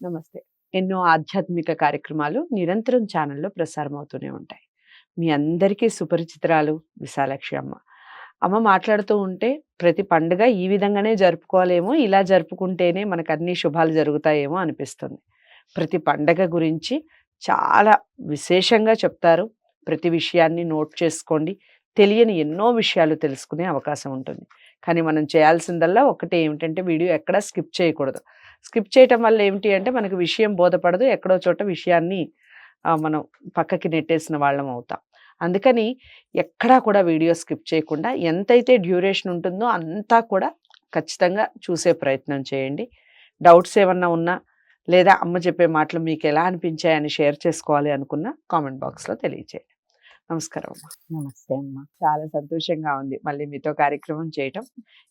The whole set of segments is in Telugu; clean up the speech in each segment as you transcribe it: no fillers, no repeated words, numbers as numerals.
నమస్తే. ఎన్నో ఆధ్యాత్మిక కార్యక్రమాలు నిరంతరం ఛానల్‌లో ప్రసారం అవుతూనే ఉంటాయి. మీ అందరికీ సుపరిచితురాలు విశాలాక్షి అమ్మ. అమ్మ మాట్లాడుతూ ఉంటే ప్రతి పండుగ ఈ విధంగానే జరుపుకోవాలేమో, ఇలా జరుపుకుంటేనే మనకన్ని శుభాలు జరుగుతాయేమో అనిపిస్తుంది. ప్రతి పండగ గురించి చాలా విశేషంగా చెప్తారు. ప్రతి విషయాన్ని నోట్ చేసుకోండి. తెలియని ఎన్నో విషయాలు తెలుసుకునే అవకాశం ఉంటుంది. కానీ మనం చేయాల్సిందల్లా ఒకటే ఏమిటంటే వీడియో ఎక్కడా స్కిప్ చేయకూడదు. స్కిప్ చేయటం వల్ల ఏమిటి అంటే మనకు విషయం బోధపడదు. ఎక్కడో చోట విషయాన్ని మనం పక్కకి నెట్టేసిన వాళ్ళం అవుతాం. అందుకని ఎక్కడా కూడా వీడియో స్కిప్ చేయకుండా ఎంతైతే డ్యూరేషన్ ఉంటుందో అంతా కూడా ఖచ్చితంగా చూసే ప్రయత్నం చేయండి. డౌట్స్ ఏమన్నా ఉన్నా లేదా అమ్మ చెప్పే మాటలు మీకు ఎలా అనిపించాయని షేర్ చేసుకోవాలి అనుకున్న కామెంట్ బాక్స్‌లో తెలియజేయండి. నమస్కారం అమ్మ. నమస్తే అమ్మ. చాలా సంతోషంగా ఉంది మళ్ళీ మీతో కార్యక్రమం చేయటం.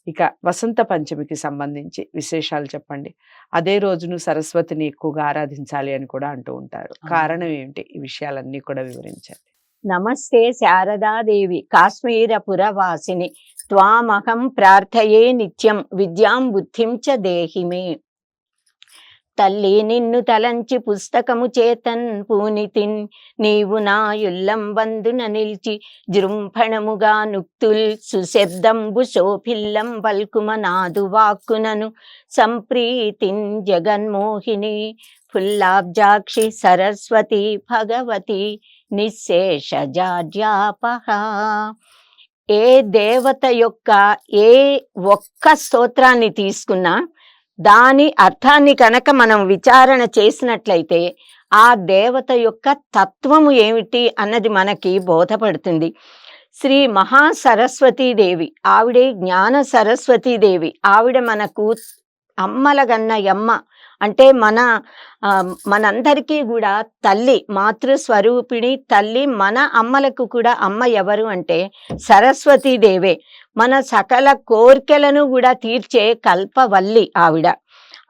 ఇక వసంత పంచమికి సంబంధించి విశేషాలు చెప్పండి. అదే రోజును సరస్వతిని ఎక్కువగా ఆరాధించాలి అని కూడా అంటూ ఉంటారు. కారణం ఏమిటి? ఈ విషయాలన్నీ కూడా వివరించండి. నమస్తే శారదాదేవి కాశ్మీరపురవాసిని త్వామహం ప్రార్థయే నిత్యం విద్యాం బుద్ధిం చ దేహి మే. తల్లి నిన్ను తలంచి పుస్తకము చేతన్ పూనితిన్ నీవు నా యుల్లం వందున నిల్చి జృంభణముగా నుక్తుల్ సుశబ్దంబు శోభిల్లం పల్కుమ నాదు వాక్కునను సంప్రీతిన్ జగన్మోహిని ఫుల్లాబ్జాక్షి సరస్వతి భగవతి నిశ్శేషజాడ్యాపహ. ఏ దేవత యొక్క ఏ ఒక్క స్తోత్రాన్ని తీసుకున్నా దాని అర్థాన్ని కనుక మనం విచారణ చేసినట్లయితే ఆ దేవత యొక్క తత్వము ఏమిటి అన్నది మనకి బోధపడుతుంది. శ్రీ మహాసరస్వతీదేవి, ఆవిడే జ్ఞాన సరస్వతీదేవి. ఆవిడ మనకు అమ్మలగన్నయమ్మ, అంటే మనందరికీ కూడా తల్లి, మాతృస్వరూపిణి తల్లి. మన అమ్మలకు కూడా అమ్మ ఎవరు అంటే సరస్వతీదేవే. మన సకల కోర్కెలను కూడా తీర్చే కల్పవల్లి ఆవిడ.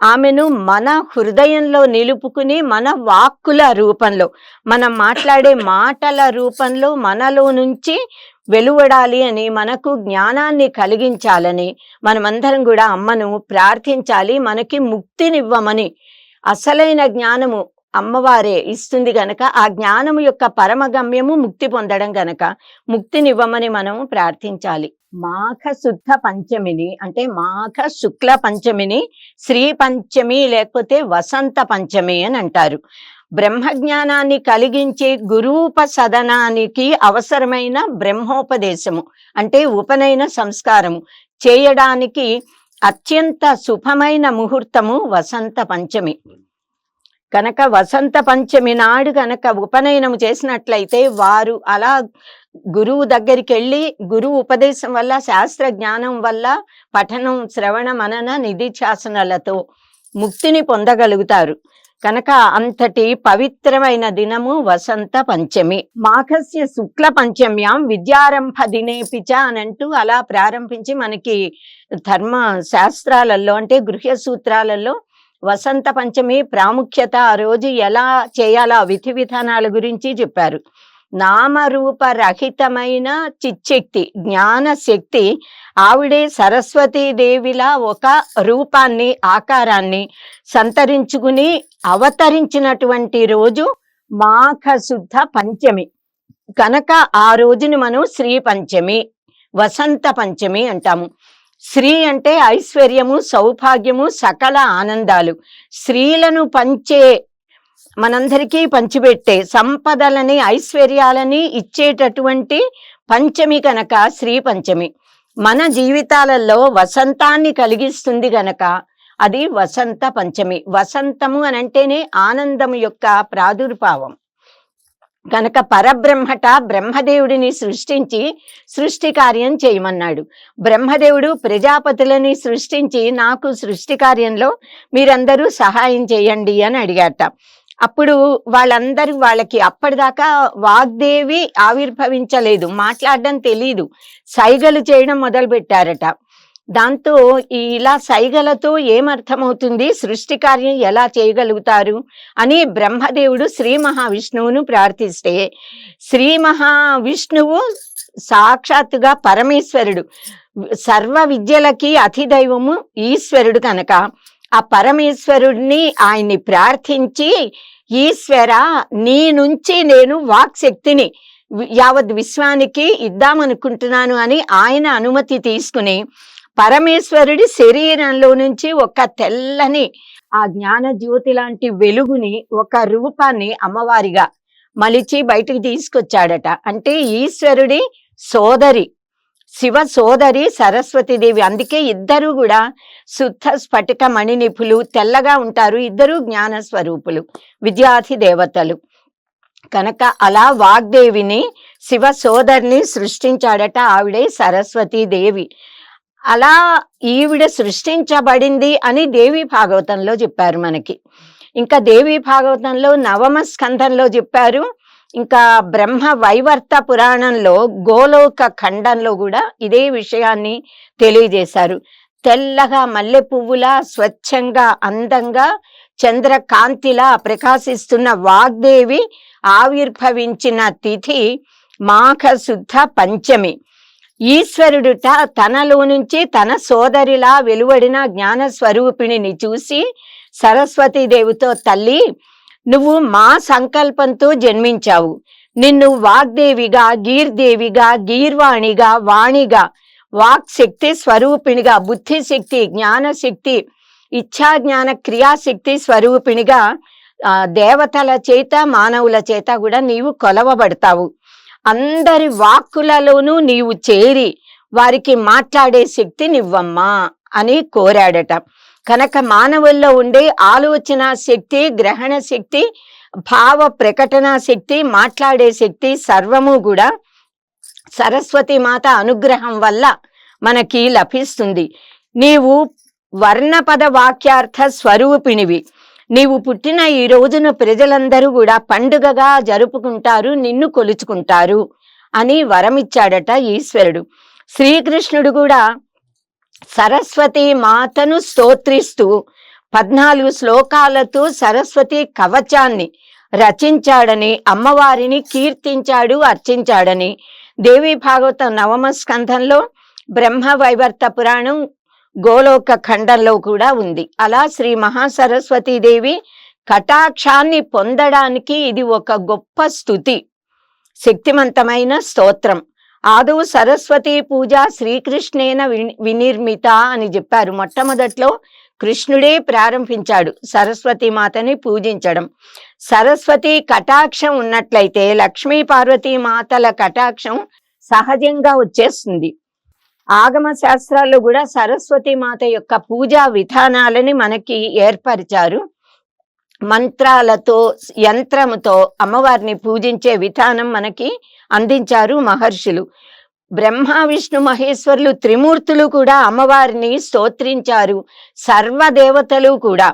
ఆమెను మన హృదయంలో నిలుపుకుని మన వాక్కుల రూపంలో, మనం మాట్లాడే మాటల రూపంలో మనలో నుంచి వెలువడాలి అని, మనకు జ్ఞానాన్ని కలిగించాలని మనమందరం కూడా అమ్మను ప్రార్థించాలి. మనకి ముక్తినివ్వమని. అసలైన జ్ఞానము అమ్మవారే ఇస్తుంది గనక ఆ జ్ఞానము యొక్క పరమగమ్యము ముక్తి పొందడం గనక ముక్తినివ్వమని మనం ప్రార్థించాలి. మాఘ శుద్ధ పంచమిని అంటే మాఘ శుక్ల పంచమిని శ్రీ పంచమి లేకపోతే వసంత పంచమి అని అంటారు. బ్రహ్మజ్ఞానాన్ని కలిగించే గురూపసదనానికి అవసరమైన బ్రహ్మోపదేశము అంటే ఉపనయన సంస్కారము చేయడానికి అత్యంత శుభమైన ముహూర్తము వసంత పంచమి. కనుక వసంత పంచమి నాడు కనుక ఉపనయనము చేసినట్లయితే వారు అలా గురువు దగ్గరికి వెళ్ళి గురువు ఉపదేశం వల్ల, శాస్త్ర జ్ఞానం వల్ల, పఠనం శ్రవణ మనన నిధిధ్యాసనలతో ముక్తిని పొందగలుగుతారు. కనుక అంతటి పవిత్రమైన దినము వసంత పంచమి. మాఘస్య శుక్ల పంచమ్యాం విద్యారంభ దినేపిచ అనంటూ అలా ప్రారంభించి మనకి ధర్మ శాస్త్రాలలో అంటే గృహ్య సూత్రాలలో వసంత పంచమి ప్రాముఖ్యత, ఆ రోజు ఎలా చేయాలో విధి విధానాల గురించి చెప్పారు. నామరూపరహితమైన చిచ్చక్తి, జ్ఞాన శక్తి ఆవిడే సరస్వతీదేవిలా ఒక రూపాన్ని, ఆకారాన్ని సంతరించుకుని అవతరించినటువంటి రోజు మాఘ శుద్ధ పంచమి. కనుక ఆ రోజుని మనం శ్రీ పంచమి, వసంత పంచమి అంటాము. శ్రీ అంటే ఐశ్వర్యము, సౌభాగ్యము, సకల ఆనందాలు. స్త్రీలను పంచే, మనందరికీ పంచిపెట్టే సంపదలని, ఐశ్వర్యాలని ఇచ్చేటటువంటి పంచమి కనుక శ్రీ పంచమి. మన జీవితాలలో వసంతాన్ని కలిగిస్తుంది గనక అది వసంత పంచమి. వసంతము అని అంటేనే ఆనందము యొక్క ప్రాదుర్భావం. కనుక పరబ్రహ్మట బ్రహ్మదేవుడిని సృష్టించి సృష్టి కార్యం చేయమన్నాడు. బ్రహ్మదేవుడు ప్రజాపతులని సృష్టించి నాకు సృష్టి కార్యంలో మీరందరూ సహాయం చేయండి అని అడిగాట. అప్పుడు వాళ్ళకి అప్పటిదాకా వాగ్దేవి ఆవిర్భవించలేదు, మాట్లాడడం తెలీదు, సైగలు చేయడం మొదలు పెట్టారట. దాంతో ఇలా సైగలతో ఏమర్థమవుతుంది, సృష్టి కార్యం ఎలా చేయగలుగుతారు అని బ్రహ్మదేవుడు శ్రీ మహావిష్ణువును ప్రార్థిస్తే, శ్రీ మహావిష్ణువు సాక్షాత్తుగా పరమేశ్వరుడు, సర్వ విద్యలకి అధిదైవము ఈశ్వరుడు కనుక ఆ పరమేశ్వరుడిని ఆయన్ని ప్రార్థించి, ఈశ్వర నీ నుంచి నేను వాక్ శక్తిని యావత్ విశ్వానికి ఇద్దామనుకుంటున్నాను అని ఆయన అనుమతి తీసుకుని పరమేశ్వరుడి శరీరంలో నుంచి ఒక తెల్లని ఆ జ్ఞాన జ్యోతి లాంటి వెలుగుని, ఒక రూపాన్ని అమ్మవారిగా మలిచి బయటికి తీసుకొచ్చాడట. అంటే ఈశ్వరుడి సోదరి, శివ సోదరి సరస్వతీదేవి. అందుకే ఇద్దరు కూడా శుద్ధ స్ఫటిక మణినిపులు, తెల్లగా ఉంటారు. ఇద్దరు జ్ఞాన స్వరూపులు, విద్యార్థి దేవతలు కనుక అలా వాగ్దేవిని, శివ సోదరిని సృష్టించాడట. ఆవిడే సరస్వతీదేవి. అలా ఈవిడ సృష్టించబడింది అని దేవి భాగవతంలో చెప్పారు మనకి. ఇంకా దేవి భాగవతంలో 9వ స్కంధంలో చెప్పారు. ఇంకా బ్రహ్మ వైవర్త పురాణంలో గోలోక ఖండంలో కూడా ఇదే విషయాన్ని తెలియజేశారు. తెల్లగా మల్లె పువ్వులా స్వచ్ఛంగా అందంగా చంద్రకాంతిలా ప్రకాశిస్తున్న వాగ్దేవి ఆవిర్భవించిన తిథి మాఘ శుద్ధ పంచమి. ఈశ్వరుడుట తనలో నుంచి తన సోదరిలా వెలువడిన జ్ఞాన స్వరూపిణిని చూసి సరస్వతీదేవితో, తల్లి నువ్వు మా సంకల్పంతో జన్మించావు. నిన్ను వాగ్దేవిగా, గీర్దేవిగా, గీర్వాణిగా, వాణిగా, వాక్ శక్తి స్వరూపిణిగా, బుద్ధిశక్తి, జ్ఞానశక్తి, ఇచ్ఛాజ్ఞాన క్రియాశక్తి స్వరూపిణిగా దేవతల చేత మానవుల చేత కూడా నీవు కొలవబడతావు. అందరి వాక్కులలోనూ నీవు చేరి వారికి మాట్లాడే శక్తి నివ్వమ్మా అని కోరాడట. కనుక మానవుల్లో ఉండే ఆలోచన శక్తి, గ్రహణ శక్తి, భావ ప్రకటన శక్తి, మాట్లాడే శక్తి సర్వము కూడా సరస్వతి మాత అనుగ్రహం వల్ల మనకి లభిస్తుంది. నీవు వర్ణపద వాక్యార్థ స్వరూపిణివి. నీవు పుట్టిన ఈ రోజున ప్రజలందరూ కూడా పండుగగా జరుపుకుంటారు, నిన్ను కొలుచుకుంటారు అని వరమిచ్చాడట ఈశ్వరుడు. శ్రీకృష్ణుడు కూడా సరస్వతి మాతను స్తోత్రిస్తూ 14 శ్లోకాలతో సరస్వతి కవచాన్ని రచించాడని, అమ్మవారిని కీర్తించాడు, అర్చించాడని దేవి భాగవతం 9వ స్కంధంలో, బ్రహ్మ వైవర్త పురాణం గోలోక ఖండంలో కూడా ఉంది. అలా శ్రీ మహాసరస్వతీదేవి కటాక్షాన్ని పొందడానికి ఇది ఒక గొప్ప స్తుతి, శక్తివంతమైన స్తోత్రం. ఆదౌ సరస్వతి పూజ శ్రీకృష్ణేన వినిర్మిత అని చెప్పారు. మొట్టమొదట్లో కృష్ణుడే ప్రారంభించాడు సరస్వతి మాతని పూజించడం. సరస్వతి కటాక్షం ఉన్నట్లయితే లక్ష్మీ పార్వతీ మాతల కటాక్షం సహజంగా వచ్చేస్తుంది. ఆగమ శాస్త్రాల్లో కూడా సరస్వతి మాత యొక్క పూజా విధానాలని మనకి ఏర్పరిచారు. మంత్రాలతో, యంత్రముతో అమ్మవారిని పూజించే విధానం మనకి అందించారు మహర్షులు. బ్రహ్మ విష్ణు మహేశ్వరులు త్రిమూర్తులు కూడా అమ్మవారిని స్తోత్రించారు. సర్వదేవతలు కూడా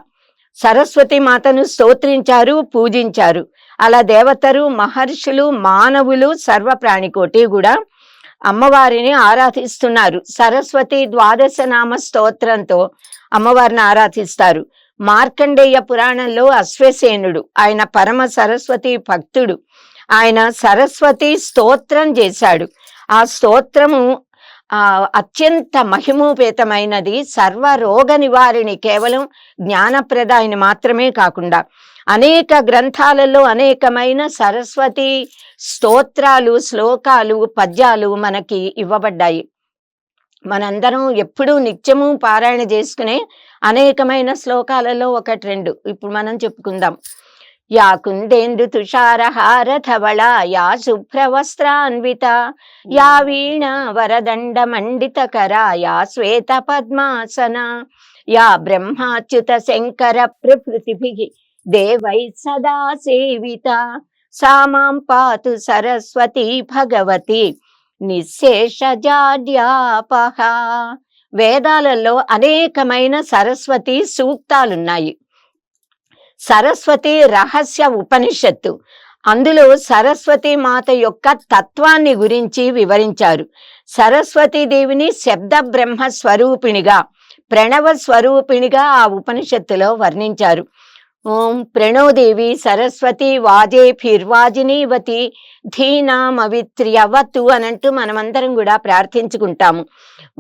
సరస్వతి మాతను స్తోత్రించారు, పూజించారు. అలా దేవతలు, మహర్షులు, మానవులు, సర్వ ప్రాణికోటి కూడా అమ్మవారిని ఆరాధిస్తున్నారు. సరస్వతి ద్వాదశ నామ స్తోత్రంతో అమ్మవారిని ఆరాధిస్తారు. మార్కండేయ పురాణంలో అశ్వసేనుడు, ఆయన పరమ సరస్వతి భక్తుడు, ఆయన సరస్వతి స్తోత్రం చేశాడు. ఆ స్తోత్రము అత్యంత మహిమోపేతమైనది. సర్వ రోగ నివారిణి, కేవలం జ్ఞానప్రదాయిని మాత్రమే కాకుండా అనేక గ్రంథాలలో అనేకమైన సరస్వతి స్తోత్రాలు, శ్లోకాలు, పద్యాలు మనకి ఇవ్వబడ్డాయి. మనందరం ఎప్పుడూ నిత్యము పారాయణ చేసుకునే అనేకమైన శ్లోకాలలో 1-2 ఇప్పుడు మనం చెప్పుకుందాం. యా కుందేందు తుషారహార ధవళ, యా శుభ్రవస్త్రాన్విత, యా వీణ వరదండ మండిత కర, యా శ్వేత పద్మాసన, యా బ్రహ్మాచ్యుత శంకర ప్రభృతిభిః దేవై సదా సేవిత, సా మాం పాతు సరస్వతి భగవతి నిశ్శేషజాడ్యాపహ. వేదాలలో అనేకమైన సరస్వతి సూక్తాలున్నాయి. సరస్వతి రహస్య ఉపనిషత్తు, అందులో సరస్వతి మాత యొక్క తత్వాన్ని గురించి వివరించారు. సరస్వతీదేవిని శబ్ద బ్రహ్మ స్వరూపిణిగా, ప్రణవ స్వరూపిణిగా ఆ ఉపనిషత్తులో వర్ణించారు. ఓం ప్రణోదేవి సరస్వతి వాజేభిర్వాజినీవతి ధీనామవిత్ర్యవతు అనంటూ మనమందరం కూడా ప్రార్థించుకుంటాము.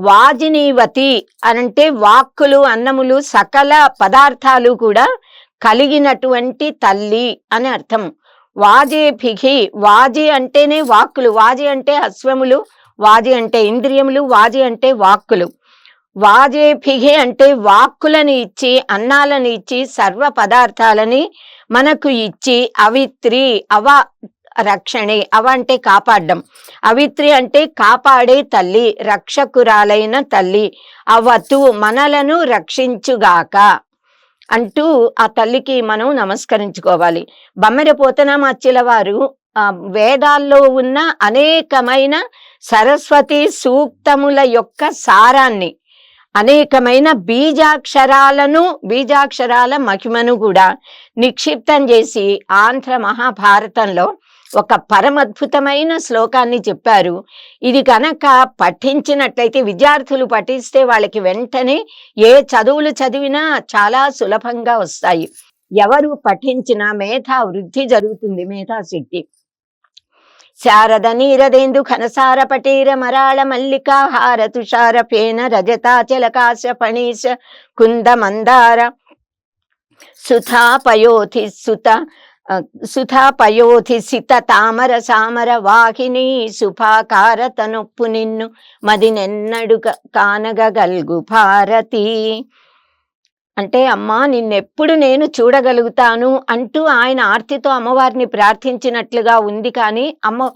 వాజినీవతి అనంటే వాక్కులు, అన్నములు, సకల పదార్థాలు కూడా కలిగినటువంటి తల్లి అని అర్థం. వాజేభిహి, వాజి అంటేనే వాక్కులు, వాజి అంటే అశ్వములు, వాజి అంటే ఇంద్రియములు, వాజి అంటే వాక్కులు. వాజేభిహి అంటే వాక్కులను ఇచ్చి, అన్నాలను ఇచ్చి, సర్వ పదార్థాలని మనకు ఇచ్చి, అవిత్రి అవ రక్షణే, అవ అంటే కాపాడడం, అవిత్రి అంటే కాపాడే తల్లి, రక్షకురాలైన తల్లి. అవతు మనలను రక్షించుగాక అంటూ ఆ తల్లికి మనం నమస్కరించుకోవాలి. బమ్మెర పోతనామాచ్యుల వారు వేదాల్లో ఉన్న అనేకమైన సరస్వతి సూక్తముల యొక్క సారాన్ని, అనేకమైన బీజాక్షరాల మహిమను కూడా నిక్షిప్తం చేసి ఆంధ్ర మహాభారతంలో ఒక పరమద్భుతమైన శ్లోకాన్ని చెప్పారు. ఇది కనుక పఠించినట్లయితే, విద్యార్థులు పఠిస్తే వాళ్ళకి వెంటనే ఏ చదువులు చదివినా చాలా సులభంగా వస్తాయి. ఎవరు పఠించినా మేధా వృద్ధి జరుగుతుంది, మేధాశక్తి. శారద నీరదేందు ఘనసార పటీర మరాళ మల్లికాహార తుషార ఫేన రజతాచలకాశ ఫణీశ కుంద మందార సుధాపయోధి సిత తామర సామర వాహిని శుభాకార తనొప్పు నిన్ను మదినెన్నడు కానగల్గు భారతి. అంటే అమ్మా నిన్నెప్పుడు నేను చూడగలుగుతాను అంటూ ఆయన ఆర్తితో అమ్మవారిని ప్రార్థించినట్లుగా ఉంది. కానీ అమ్మ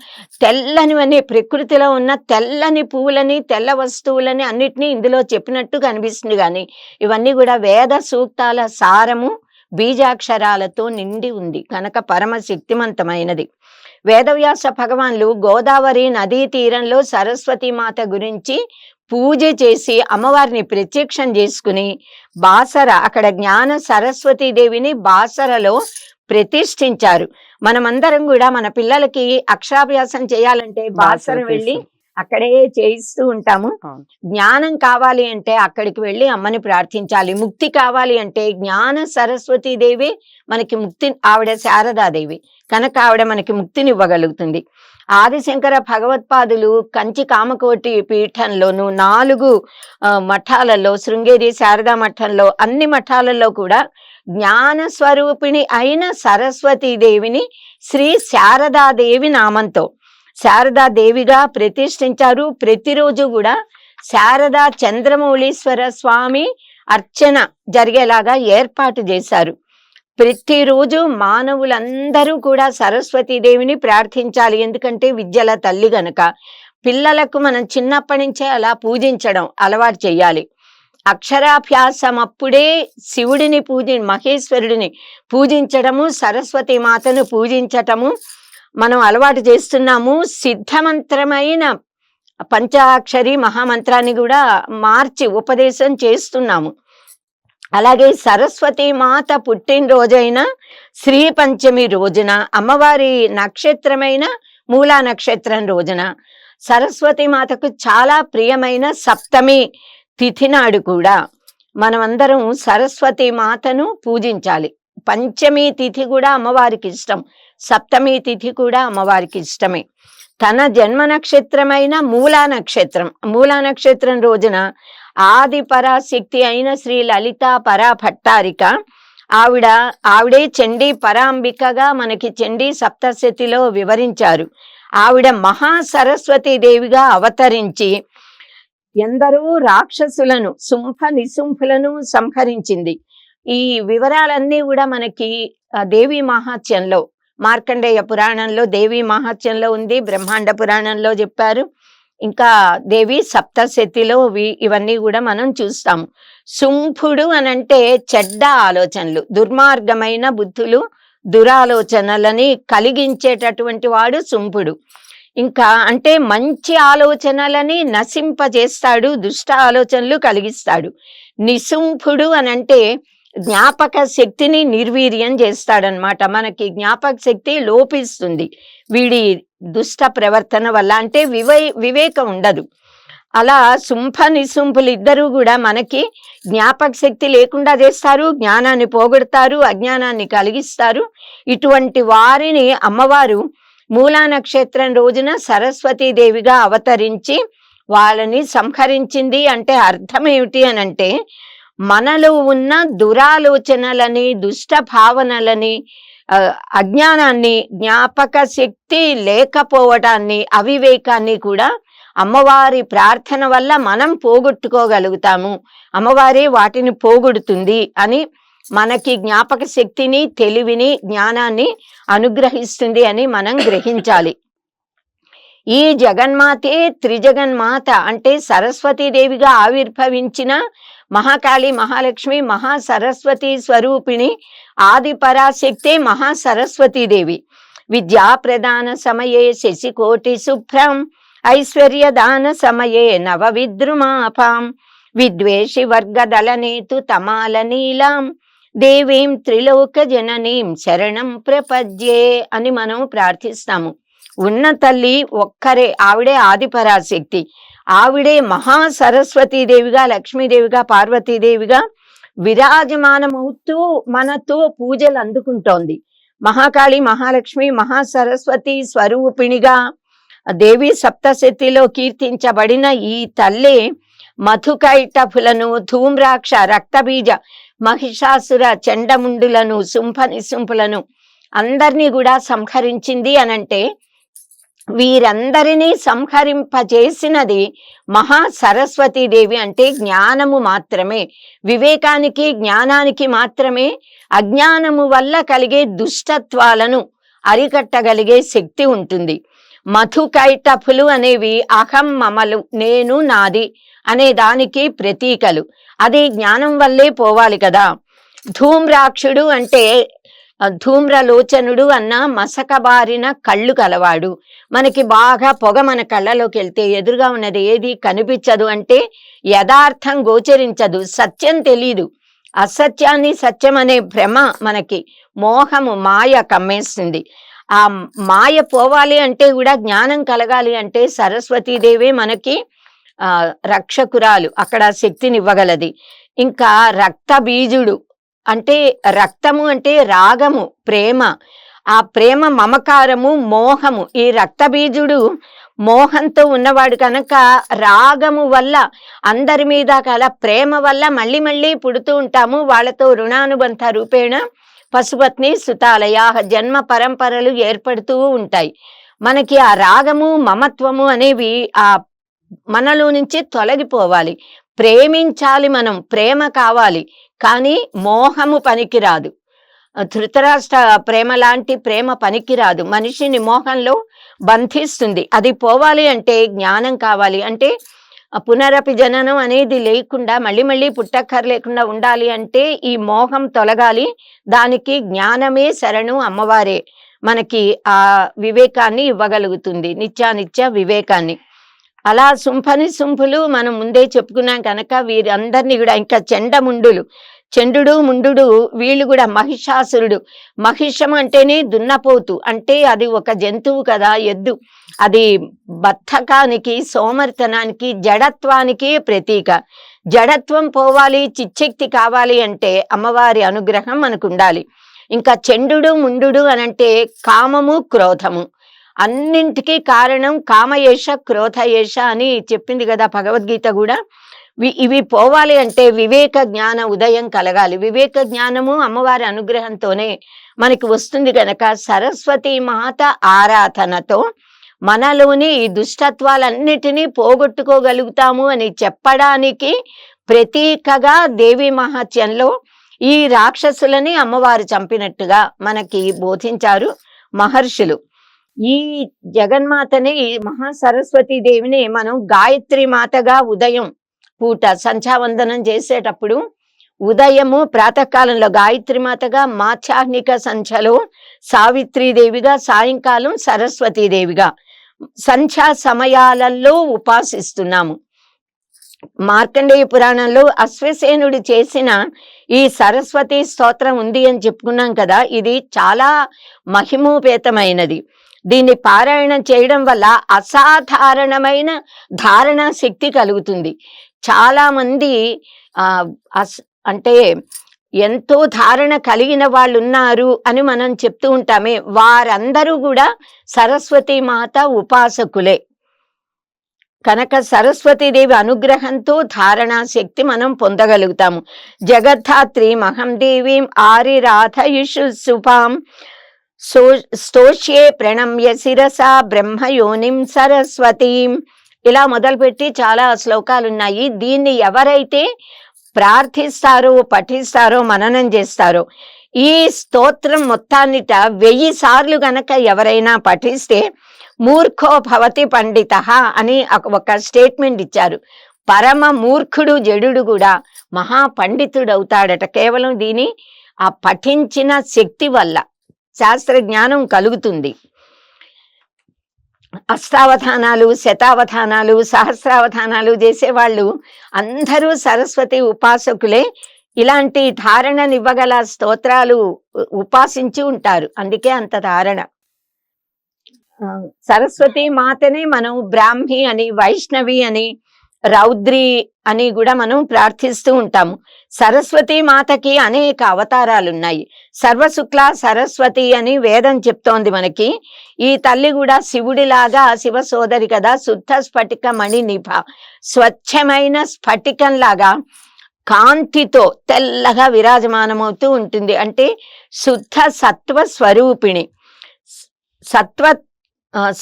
తెల్లనివన్నీ, ప్రకృతిలో ఉన్న తెల్లని పువ్వులని, తెల్ల వస్తువులని అన్నిటినీ ఇందులో చెప్పినట్టు కనిపిస్తుంది. కానీ ఇవన్నీ కూడా వేద సూక్తాల సారము, బీజాక్షరాలతో నిండి ఉంది కనుక పరమ శక్తిమంతమైనది. వేదవ్యాస భగవాన్లు గోదావరి నదీ తీరంలో సరస్వతి మాత గురించి పూజ చేసి అమ్మవారిని ప్రత్యక్షం చేసుకుని బాసర, అక్కడ జ్ఞాన సరస్వతీ దేవిని బాసరలో ప్రతిష్ఠించారు. మనమందరం కూడా మన పిల్లలకి అక్షరాభ్యాసం చేయాలంటే బాసర వెళ్ళి అక్కడే చేయిస్తూ ఉంటాము. జ్ఞానం కావాలి అంటే అక్కడికి వెళ్ళి అమ్మని ప్రార్థించాలి. ముక్తి కావాలి అంటే జ్ఞాన సరస్వతీ దేవి మనకి ముక్తి, ఆవిడ శారదాదేవి కనుక ఆవిడ మనకి ముక్తినివ్వగలుగుతుంది. ఆదిశంకర భగవత్పాదులు కంచి కామకోటి పీఠంలోను 4 మఠాలలో, శృంగేరి శారదా మఠంలో, అన్ని మఠాలలో కూడా జ్ఞాన స్వరూపిణి అయిన సరస్వతీదేవిని శ్రీ శారదాదేవి నామంతో శారదాదేవిగా ప్రతిష్ఠించారు. ప్రతిరోజు కూడా శారదా చంద్రమౌళీశ్వర స్వామి అర్చన జరిగేలాగా ఏర్పాటు చేశారు. ప్రతిరోజు మానవులందరూ కూడా సరస్వతీదేవిని ప్రార్థించాలి. ఎందుకంటే విద్యల తల్లి గనక పిల్లలకు మనం చిన్నప్పటి నుంచే అలా పూజించడం అలవాటు చేయాలి. అక్షరాభ్యాసం అప్పుడే శివుడిని మహేశ్వరుడిని పూజించడము, సరస్వతి మాతను పూజించటము మనం అలవాటు చేస్తున్నాము. సిద్ధమంత్రమైన పంచాక్షరి మహామంత్రాన్ని కూడా మార్చి ఉపదేశం చేస్తున్నాము. అలాగే సరస్వతి మాత పుట్టినరోజైన శ్రీ పంచమి రోజున, అమ్మవారి నక్షత్రమైన మూలా నక్షత్రం రోజున, సరస్వతి మాతకు చాలా ప్రియమైన సప్తమి తిథి నాడు కూడా మనమందరం సరస్వతి మాతను పూజించాలి. పంచమి తిథి కూడా అమ్మవారికి ఇష్టం, సప్తమి తిథి కూడా అమ్మవారికి ఇష్టమే. తన జన్మ నక్షత్రమైన మూలా నక్షత్రం రోజున ఆది పరాశక్తి అయిన శ్రీ లలితా పరాభట్టారిక, ఆవిడే చండీ పరాంబికగా మనకి చండీ సప్తశతిలో వివరించారు. ఆవిడ మహాసరస్వతీ దేవిగా అవతరించి ఎందరో రాక్షసులను, నిశుంభులను సంహరించింది. ఈ వివరాలన్నీ కూడా మనకి దేవి మహాత్యంలో, మార్కండేయ పురాణంలో దేవి మహాత్యంలో ఉంది, బ్రహ్మాండ పురాణంలో చెప్పారు. ఇంకా దేవి సప్తశతిలో ఇవన్నీ కూడా మనం చూస్తాము. శుంభుడు అనంటే చెడ్డ ఆలోచనలు, దుర్మార్గమైన బుద్ధులు, దురాలోచనలని కలిగించేటటువంటి వాడు శుంభుడు. ఇంకా అంటే మంచి ఆలోచనలని నశింపజేస్తాడు, దుష్ట ఆలోచనలు కలిగిస్తాడు. నిశుంభుడు అనంటే జ్ఞాపక శక్తిని నిర్వీర్యం చేస్తాడనమాట. మనకి జ్ఞాపక శక్తి లోపిస్తుంది వీడి దుష్ట ప్రవర్తన వల్ల. అంటే వివేకం ఉండదు. అలా శుంభ నిశుంభులు ఇద్దరు కూడా మనకి జ్ఞాపక శక్తి లేకుండా చేస్తారు, జ్ఞానాన్ని పోగొడతారు, అజ్ఞానాన్ని కలిగిస్తారు. ఇటువంటి వారిని అమ్మవారు మూలా నక్షత్రం రోజున సరస్వతీదేవిగా అవతరించి వాళ్ళని సంహరించింది. అంటే అర్థం ఏమిటి అని అంటే, మనలో ఉన్న దురాలోచనలని, దుష్ట భావనలని, అజ్ఞానాన్ని, జ్ఞాపక శక్తి లేకపోవడాన్ని, అవివేకాన్ని కూడా అమ్మవారి ప్రార్థన వల్ల మనం పోగొట్టుకోగలుగుతాము. అమ్మవారే వాటిని పోగొడుతుంది అని, మనకి జ్ఞాపక శక్తిని, తెలివిని, జ్ఞానాన్ని అనుగ్రహిస్తుంది అని మనం గ్రహించాలి. ఈ జగన్మాతే త్రిజగన్మాత అంటే సరస్వతీదేవిగా ఆవిర్భవించిన మహాకాళి, మహాలక్ష్మి, మహాసరస్వతి స్వరూపిణి ఆది పరాశక్తే మహాసరస్వతీదేవి. విద్యా ప్రదాన సమయే శశికోటి శుభ్రం ఐశ్వర్యదాన సమయే నవ విద్రుమాపాం విద్వేషి వర్గదళనేతు తమాల నీలాం దేవీం త్రిలోక జననీం శరణం ప్రపద్యే అని మనం ప్రార్థిస్తాము. ఉన్న తల్లి ఒక్కరే, ఆవిడే ఆది పరాశక్తి. ఆవిడే మహాసరస్వతీదేవిగా, లక్ష్మీదేవిగా, పార్వతీదేవిగా విరాజమానమవుతూ మనతో పూజలు అందుకుంటోంది. మహాకాళి, మహాలక్ష్మి, మహాసరస్వతి స్వరూపిణిగా దేవి సప్తశతిలో కీర్తించబడిన ఈ తల్లి మధుకైటఫులను, ధూమ్రాక్ష, రక్తబీజ, మహిషాసుర, చండముండులను, శుంభ నిశుంభులను అందరినీ కూడా సంహరించింది అనంటే, వీరందరినీ సంహరింపజేసినది మహాసరస్వతీదేవి. అంటే జ్ఞానము మాత్రమే, వివేకానికి, జ్ఞానానికి మాత్రమే అజ్ఞానము వల్ల కలిగే దుష్టత్వాలను అరికట్టగలిగే శక్తి ఉంటుంది. మధుకైటఫులు అనేవి అహం మమలు, నేను నాది అనే దానికి ప్రతీకలు. అది జ్ఞానం వల్లే పోవాలి కదా. ధూమ్రాక్షుడు అంటే ధూమ్రలోచనుడు అన్న మసకబారిన కళ్ళు కలవాడు. మనకి బాగా పొగ మన కళ్ళలోకి వెళ్తే ఎదురుగా ఉన్నది ఏది కనిపించదు, అంటే యథార్థం గోచరించదు, సత్యం తెలీదు. అసత్యాన్ని సత్యం అనే భ్రమ మనకి, మోహము, మాయ కమ్మేస్తుంది. ఆ మాయ పోవాలి అంటే కూడా జ్ఞానం కలగాలి అంటే సరస్వతీదేవే మనకి రక్షకురాలు, అక్కడ శక్తిని ఇవ్వగలది. ఇంకా రక్త బీజుడు అంటే, రక్తము అంటే రాగము, ప్రేమ, ఆ ప్రేమ మమకారము, మోహము. ఈ రక్త బీజుడు మోహంతో ఉన్నవాడు కనుక రాగము వల్ల అందరి మీద కల ప్రేమ వల్ల మళ్ళీ మళ్ళీ పుడుతూ ఉంటాము. వాళ్ళతో రుణానుబంధ రూపేణ పశుపత్ని సుతాలయ జన్మ పరంపరలు ఏర్పడుతూ ఉంటాయి. మనకి ఆ రాగము, మమత్వము అనేవి ఆ మనలో నుంచి తొలగిపోవాలి. ప్రేమించాలి, మనం ప్రేమ కావాలి, కానీ మోహము పనికిరాదు. ధృతరాష్ట్ర ప్రేమ లాంటి ప్రేమ పనికిరాదు, మనిషిని మోహంలో బంధిస్తుంది. అది పోవాలి అంటే జ్ఞానం కావాలి. అంటే పునరపి జననం అనేది లేకుండా, మళ్ళీ మళ్ళీ పుట్టక్కర్ లేకుండా ఉండాలి అంటే ఈ మోహం తొలగాలి. దానికి జ్ఞానమే శరణు, అమ్మవారే మనకి ఆ వివేకాన్ని ఇవ్వగలుగుతుంది, నిత్యానిత్య వివేకాన్ని. అలా శుంభని శుంభులు మనం ముందే చెప్పుకున్నాం కనుక వీరందరినీ కూడా, ఇంకా చండముండులు, చండు ముండు వీళ్ళు కూడా మహిషాసురుడు. మహిషం అంటేనే దున్నపోతు, అంటే అది ఒక జంతువు కదా, ఎద్దు. అది బద్ధకానికి, సోమర్తనానికి, జడత్వానికి ప్రతీక. జడత్వం పోవాలి, చిచ్చక్తి కావాలి అంటే అమ్మవారి అనుగ్రహం మనకు ఉండాలి. ఇంకా చండు ముండు అనంటే కామము, క్రోధము, అన్నింటికీ కారణం కామయేష క్రోధయేష అని చెప్పింది కదా భగవద్గీత కూడా. ఇవి పోవాలి అంటే వివేక జ్ఞాన ఉదయం కలగాలి. వివేక జ్ఞానము అమ్మవారి అనుగ్రహంతోనే మనకి వస్తుంది కనుక సరస్వతి మాత ఆరాధనతో మనలోని ఈ దుష్టత్వాలన్నిటినీ పోగొట్టుకోగలుగుతాము అని చెప్పడానికి ప్రతీకగా దేవి మహాత్యంలో ఈ రాక్షసులని అమ్మవారు చంపినట్టుగా మనకి బోధించారు మహర్షులు. ఈ జగన్మాతని, ఈ మహాసరస్వతీ దేవిని మనం గాయత్రి మాతగా ఉదయం పూట సంధ్యావందనం చేసేటప్పుడు ఉదయము ప్రాతకాలంలో గాయత్రి మాతగా, మాధ్యాహ్నిక సంధ్యలో సావిత్రీదేవిగా, సాయంకాలం సరస్వతీదేవిగా సంధ్యా సమయాలలో ఉపాసిస్తున్నాము. మార్కండేయ పురాణంలో అశ్వసేనుడు చేసిన ఈ సరస్వతి స్తోత్రం ఉంది అని చెప్పుకున్నాం కదా. ఇది చాలా మహిమోపేతమైనది. దీన్ని పారాయణం చేయడం వల్ల అసాధారణమైన ధారణ శక్తి కలుగుతుంది. చాలా మంది అంటే ఎంతో ధారణ కలిగిన వాళ్ళు ఉన్నారు అని మనం చెప్తూ ఉంటామే, వారందరూ కూడా సరస్వతీ మాత ఉపాసకులే. కనుక సరస్వతీదేవి అనుగ్రహంతో ధారణా శక్తి మనం పొందగలుగుతాము. జగద్ధాత్రి మహం దేవీం ఆరిరాధయుషు శుభాం స్తోష్యే ప్రణమ్య శిరసా బ్రహ్మయోనిం సరస్వతీం. ఇలా మొదలుపెట్టి చాలా శ్లోకాలు ఉన్నాయి. దీన్ని ఎవరైతే ప్రార్థిస్తారో, పఠిస్తారో, మననం చేస్తారో, ఈ స్తోత్రం మొత్తాన్నిట 1000 సార్లు గనక ఎవరైనా పఠిస్తే మూర్ఖో భవతి పండిత అని ఒక స్టేట్మెంట్ ఇచ్చారు. పరమ మూర్ఖుడు జడుడు కూడా మహా పండితుడు అవుతాడట. కేవలం దీని ఆ పఠించిన శక్తి వల్ల శాస్త్ర జ్ఞానం కలుగుతుంది. అష్టావధానాలు, శతావధానాలు, సహస్రావధానాలు చేసేవాళ్ళు అందరూ సరస్వతి ఉపాసకులే. ఇలాంటి ధారణనివ్వగల స్తోత్రాలు ఉపాసించి ఉంటారు, అందుకే అంత ధారణ. సరస్వతి మాతనే మనం బ్రాహ్మి అని, వైష్ణవి అని, రౌద్రి అని కూడా మనం ప్రార్థిస్తూ ఉంటాము. సరస్వతి మాతకి అనేక అవతారాలు ఉన్నాయి. సర్వశుక్ల సరస్వతి అని వేదం చెప్తోంది మనకి. ఈ తల్లి కూడా శివుడిలాగా శివ సోదరి కదా. శుద్ధ స్ఫటిక మణి నిభ, స్వచ్ఛమైన స్ఫటికంలాగా కాంతితో తెల్లగా విరాజమానమవుతూ ఉంటుంది. అంటే శుద్ధ సత్వ స్వరూపిణి.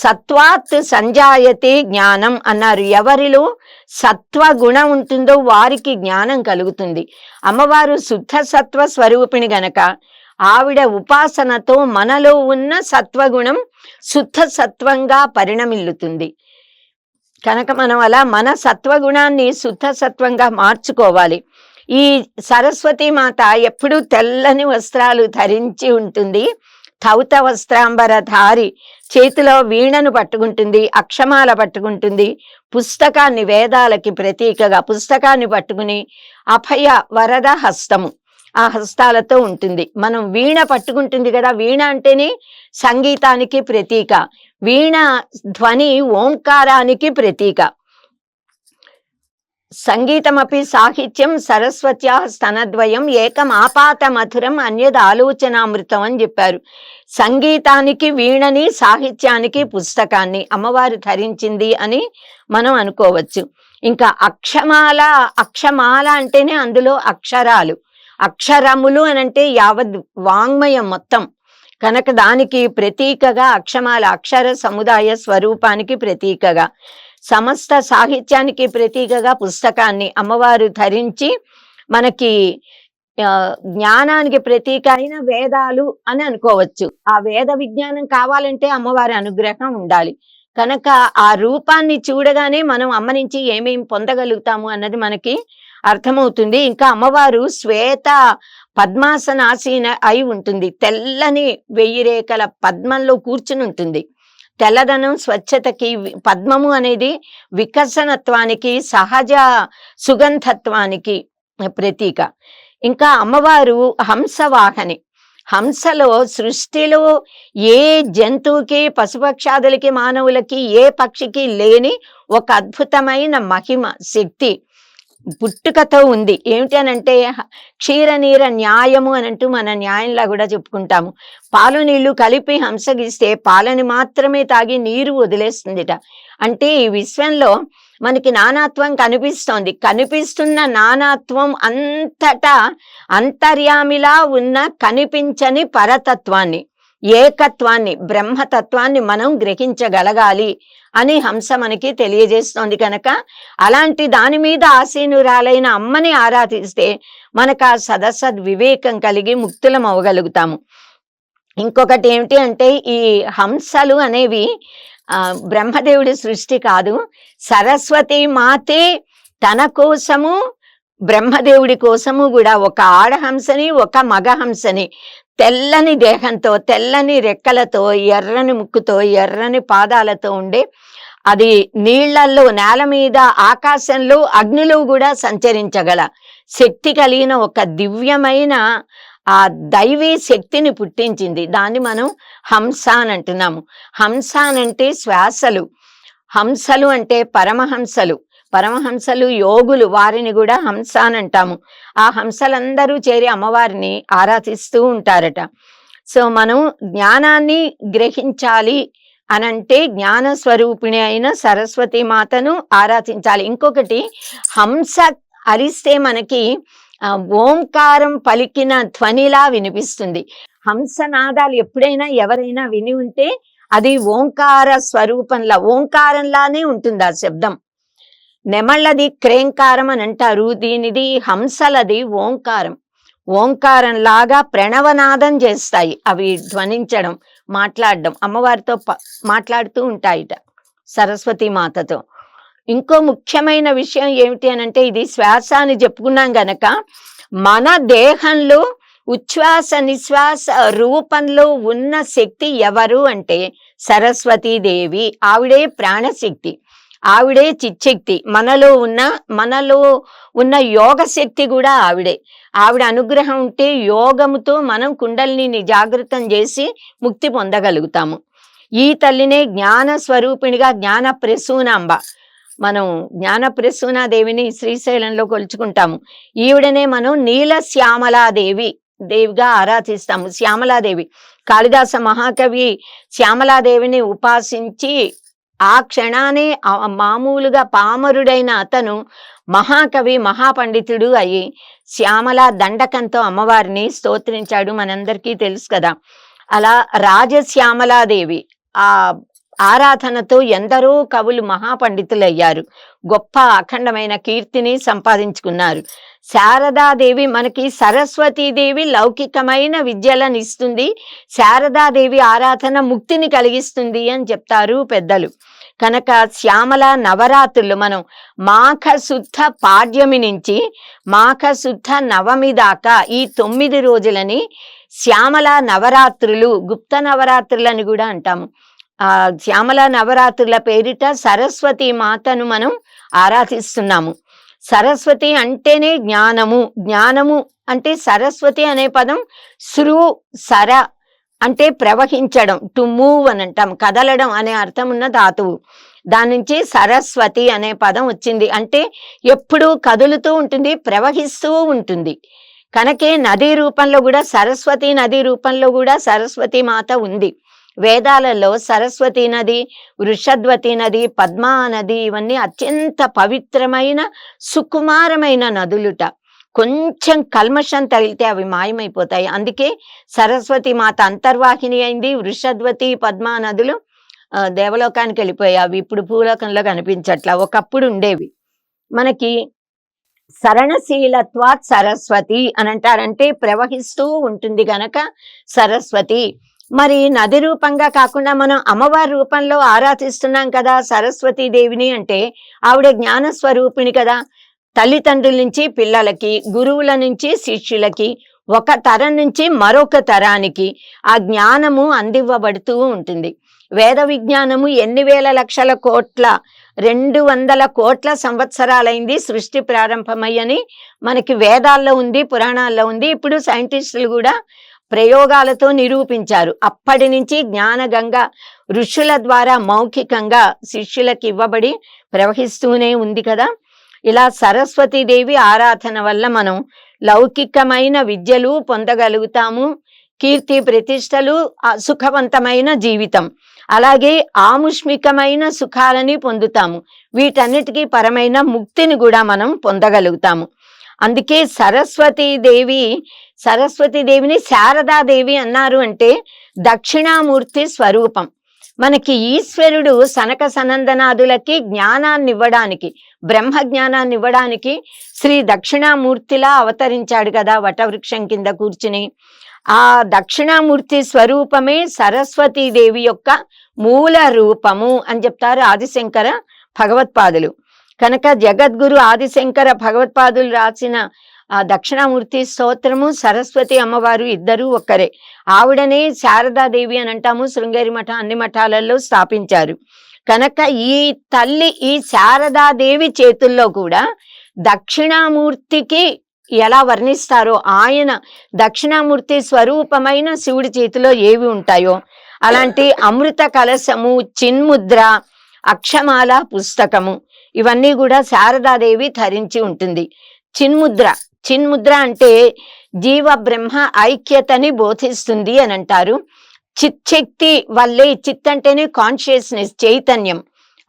సత్వాత్ సంజాయతే జ్ఞానం అన్నారు. ఎవరిలో సత్వగుణం ఉంటుందో వారికి జ్ఞానం కలుగుతుంది. అమ్మవారు శుద్ధ సత్వ స్వరూపిణి గనక ఆవిడ ఉపాసనతో మనలో ఉన్న సత్వగుణం శుద్ధ సత్వంగా పరిణమిల్లుతుంది. కనుక మనం అలా మన సత్వగుణాన్ని శుద్ధ సత్వంగా మార్చుకోవాలి. ఈ సరస్వతి మాత ఎప్పుడూ తెల్లని వస్త్రాలు ధరించి ఉంటుంది. ధౌత వస్త్రాంబర ధారి, చేతిలో వీణను పట్టుకుంటుంది, అక్షమాల పట్టుకుంటుంది, పుస్తకాన్ని, వేదాలకి ప్రతీకగా పుస్తకాన్ని పట్టుకుని అభయ వరద హస్తము, ఆ హస్తాలతో ఉంటుంది. మనం వీణ పట్టుకుంటుంది కదా, వీణ అంటేనే సంగీతానికి ప్రతీక. వీణ ధ్వని ఓంకారానికి ప్రతీక. సంగీతమపి సాహిత్యం సరస్వత్యా స్తనద్వయం ఏకం ఆపాత మధురం అన్యద్ ఆలోచనామృతం అని చెప్పారు. సంగీతానికి వీణని, సాహిత్యానికి పుస్తకాన్ని అమ్మవారు ధరించింది అని మనం అనుకోవచ్చు. ఇంకా అక్షమాల అంటేనే అందులో అక్షరాలు, అక్షరములు అని అంటే యావత్ వాంగ్మయం మొత్తం. కనుక దానికి ప్రతీకగా అక్షమాల, అక్షర సముదాయ స్వరూపానికి ప్రతీకగా, సమస్త సాహిత్యానికి ప్రతీకగా పుస్తకాన్ని అమ్మవారు ధరించి మనకి జ్ఞానానికి ప్రతీక అయిన వేదాలు అని అనుకోవచ్చు. ఆ వేద విజ్ఞానం కావాలంటే అమ్మవారి అనుగ్రహం ఉండాలి. కనుక ఆ రూపాన్ని చూడగానే మనం అమ్మ నుంచి ఏమేం పొందగలుగుతాము అన్నది మనకి అర్థమవుతుంది. ఇంకా అమ్మవారు శ్వేత పద్మాసనాసీన అయి ఉంటుంది. తెల్లని 1000 రేఖల పద్మంలో కూర్చుని ఉంటుంది. తెల్లదనం స్వచ్ఛతకి, పద్మము అనేది వికసనత్వానికి, సహజ సుగంధత్వానికి ప్రతీక. ఇంకా అమ్మవారు హంసవాహని. హంసలో సృష్టిలో ఏ జంతువుకి, పశుపక్షాదులకి, మానవులకి, ఏ పక్షికి లేని ఒక అద్భుతమైన మహిమ శక్తి పుట్టుకతో ఉంది. ఏమిటి అనంటే క్షీరనీర న్యాయము అని అంటూ మన న్యాయంలా కూడా చెప్పుకుంటాము. పాలు నీళ్లు కలిపి హంసగిస్తే పాలని మాత్రమే తాగి నీరు వదిలేస్తుందిట. అంటే ఈ విశ్వంలో మనకి నానాత్వం కనిపిస్తోంది. కనిపిస్తున్న నానాత్వం అంతటా అంతర్యామిలా ఉన్న కనిపించని పరతత్వాన్ని, ఏకత్వాన్ని, బ్రహ్మతత్వాన్ని మనం గ్రహించగలగాలి అని హంస మనకి తెలియజేస్తోంది. కనుక అలాంటి దాని మీద ఆసీనురాలైన అమ్మని ఆరాధిస్తే మనకు ఆ సదసద్ వివేకం కలిగి ముక్తులం అవ్వగలుగుతాము. ఇంకొకటి ఏమిటి అంటే ఈ హంసలు అనేవి బ్రహ్మదేవుడి సృష్టి కాదు. సరస్వతి మాతే తన కోసము, బ్రహ్మదేవుడి కోసము కూడా ఒక ఆడహంసని, ఒక మగ హంసని తెల్లని దేహంతో, తెల్లని రెక్కలతో, ఎర్రని ముక్కుతో, ఎర్రని పాదాలతో ఉండే, అది నీళ్లల్లో, నేల మీద, ఆకాశంలో, అగ్నిలో కూడా సంచరించగల శక్తి కలిగిన ఒక దివ్యమైన ఆ దైవీ శక్తిని పుట్టించింది. దాన్ని మనం హంస అని అంటున్నాము. హంస అనంటే శ్వాసలు, హంసలు అంటే పరమహంసలు, పరమహంసలు యోగులు, వారిని కూడా హంస అని అంటాము. ఆ హంసలందరూ చేరి అమ్మవారిని ఆరాధిస్తూ ఉంటారట. సో మనం జ్ఞానాన్ని గ్రహించాలి అనంటే జ్ఞాన స్వరూపిణి అయిన సరస్వతి మాతను ఆరాధించాలి. ఇంకొకటి, హంస అరిస్తే మనకి ఓంకారం పలికిన ధ్వనిలా వినిపిస్తుంది. హంసనాదాలు ఎప్పుడైనా ఎవరైనా విని ఉంటే అది ఓంకార స్వరూపంలా, ఓంకారంలానే ఉంటుంది ఆ శబ్దం. నెమళ్ళది క్రేంకారం అని అంటారు, దీనిది హంసలది ఓంకారం. ఓంకారం లాగా ప్రణవనాదం చేస్తాయి అవి, ధ్వనించడం, మాట్లాడడం, అమ్మవారితో మాట్లాడుతూ ఉంటాయిట సరస్వతి మాతతో. ఇంకో ముఖ్యమైన విషయం ఏమిటి అనంటే, ఇది శ్వాస అని చెప్పుకున్నాం గనక, మన దేహంలో ఉచ్ఛ్వాస నిశ్వాస రూపంలో ఉన్న శక్తి ఎవరు అంటే సరస్వతీదేవి. ఆవిడే ప్రాణశక్తి, ఆవిడే చిచ్చక్తి. మనలో ఉన్న యోగ శక్తి కూడా ఆవిడే. ఆవిడ అనుగ్రహం ఉంటే యోగముతో మనం కుండలిని జాగృతం చేసి ముక్తి పొందగలుగుతాము. ఈ తల్లినే జ్ఞాన స్వరూపిణిగా జ్ఞాన ప్రసూనాంబ, మనం జ్ఞాన ప్రసూనాదేవిని శ్రీశైలంలో కొలుచుకుంటాము. ఈవిడనే మనం నీల శ్యామలాదేవి దేవిగా ఆరాధిస్తాము. శ్యామలాదేవి, కాళిదాస మహాకవి శ్యామలాదేవిని ఉపాసించి ఆ క్షణానే మామూలుగా పామరుడైన అతను మహాకవి మహాపండితుడు అయి శ్యామల దండకంతో అమ్మవారిని స్తోత్రించాడు, మనందరికీ తెలుసు కదా. అలా రాజశ్యామలాదేవి ఆ ఆరాధనతో ఎందరో కవులు మహాపండితులయ్యారు, గొప్ప అఖండమైన కీర్తిని సంపాదించుకున్నారు. శారదాదేవి మనకి, సరస్వతీదేవి లౌకికమైన విద్యలను ఇస్తుంది, శారదాదేవి ఆరాధన ముక్తిని కలిగిస్తుంది అని చెప్తారు పెద్దలు. కనుక శ్యామల నవరాత్రులు మనం మాఘ శుద్ధ పాడ్యమి నుంచి మాఘ శుద్ధ నవమి దాకా ఈ 9 రోజులని శ్యామల నవరాత్రులు, గుప్త నవరాత్రులని కూడా అంటాము. ఆ శ్యామల నవరాత్రుల పేరిట సరస్వతి మాతను మనం ఆరాధిస్తున్నాము. సరస్వతి అంటేనే జ్ఞానము, జ్ఞానము అంటే సరస్వతి అనే పదం సృ సర అంటే ప్రవహించడం, టు మూవ్ అని అంటాం, కదలడం అనే అర్థం ఉన్న ధాతువు. దాని నుంచి సరస్వతి అనే పదం వచ్చింది. అంటే ఎప్పుడూ కదులుతూ ఉంటుంది, ప్రవహిస్తూ ఉంటుంది. కనుకే నదీ రూపంలో కూడా, సరస్వతి నదీ రూపంలో కూడా సరస్వతి మాత ఉంది. వేదాలలో సరస్వతి నది, వృషద్వతి నది, పద్మా నది, ఇవన్నీ అత్యంత పవిత్రమైన సుకుమారమైన నదులుట. కొంచెం కల్మషం తగిలితే అవి మాయమైపోతాయి. అందుకే సరస్వతి మాత అంతర్వాహిని అయింది. వృషద్వతి పద్మా నదులు దేవలోకానికి వెళ్ళిపోయాయి, అవి ఇప్పుడు భూలోకంలో కనిపించట్లా, ఒకప్పుడు ఉండేవి. మనకి సరణశీలత్వాత్ సరస్వతి అని అంటారంటే ప్రవహిస్తూ ఉంటుంది గనక సరస్వతి. మరి నది రూపంగా కాకుండా మనం అమ్మవారి రూపంలో ఆరాధిస్తున్నాం కదా సరస్వతీ దేవిని అంటే, ఆవిడ జ్ఞాన స్వరూపిణి కదా. తల్లిదండ్రుల నుంచి పిల్లలకి, గురువుల నుంచి శిష్యులకి, ఒక తరం నుంచి మరొక తరానికి ఆ జ్ఞానము అందివ్వబడుతూ ఉంటుంది. వేద విజ్ఞానము ఎన్ని వేల లక్షల కోట్ల 200 కోట్ల సంవత్సరాలైంది సృష్టి ప్రారంభమయ్యని మనకి వేదాల్లో ఉంది, పురాణాల్లో ఉంది. ఇప్పుడు సైంటిస్టులు కూడా ప్రయోగాలతో నిరూపించారు. అప్పటి నుంచి జ్ఞానగంగ ఋషుల ద్వారా మౌఖికంగా శిష్యులకు ఇవ్వబడి ప్రవహిస్తూనే ఉంది కదా. ఇలా సరస్వతీదేవి ఆరాధన వల్ల మనం లౌకికమైన విద్యలు పొందగలుగుతాము, కీర్తి ప్రతిష్టలు, సుఖవంతమైన జీవితం, అలాగే ఆముష్మికమైన సుఖాలని పొందుతాము. వీటన్నిటికీ పరమైన ముక్తిని కూడా మనం పొందగలుగుతాము. అందుకే సరస్వతీదేవిని శారదాదేవి అన్నారు. అంటే దక్షిణామూర్తి స్వరూపం. మనకి ఈశ్వరుడు సనక సనందనాదులకి జ్ఞానాన్ని ఇవ్వడానికి, బ్రహ్మ జ్ఞానాన్ని ఇవ్వడానికి శ్రీ దక్షిణామూర్తిలా అవతరించాడు కదా వటవృక్షం కింద కూర్చుని. ఆ దక్షిణామూర్తి స్వరూపమే సరస్వతీదేవి యొక్క మూల రూపము అని చెప్తారు ఆదిశంకర భగవత్పాదులు. కనుక జగద్గురు ఆదిశంకర భగవత్పాదులు రాసిన ఆ దక్షిణామూర్తి స్తోత్రము, సరస్వతి అమ్మవారు ఇద్దరు ఒక్కరే. ఆవిడనే శారదాదేవి అని అంటాము. శృంగేరి మఠం అన్ని మఠాలలో స్థాపించారు. కనుక ఈ తల్లి, ఈ శారదాదేవి చేతుల్లో కూడా దక్షిణామూర్తికి ఎలా వర్ణిస్తారో, ఆయన దక్షిణామూర్తి స్వరూపమైన శివుడి చేతిలో ఏవి ఉంటాయో అలాంటి అమృత కలశము, చిన్ముద్ర, అక్షమాల పుస్తకము ఇవన్నీ కూడా శారదాదేవి ధరించి ఉంటుంది. చిన్ముద్ర అంటే జీవ బ్రహ్మ ఐక్యతని బోధిస్తుంది అని అంటారు. చిత్శక్తి వల్లే, చిత్ అంటేనే కాన్షియస్నెస్, చైతన్యం,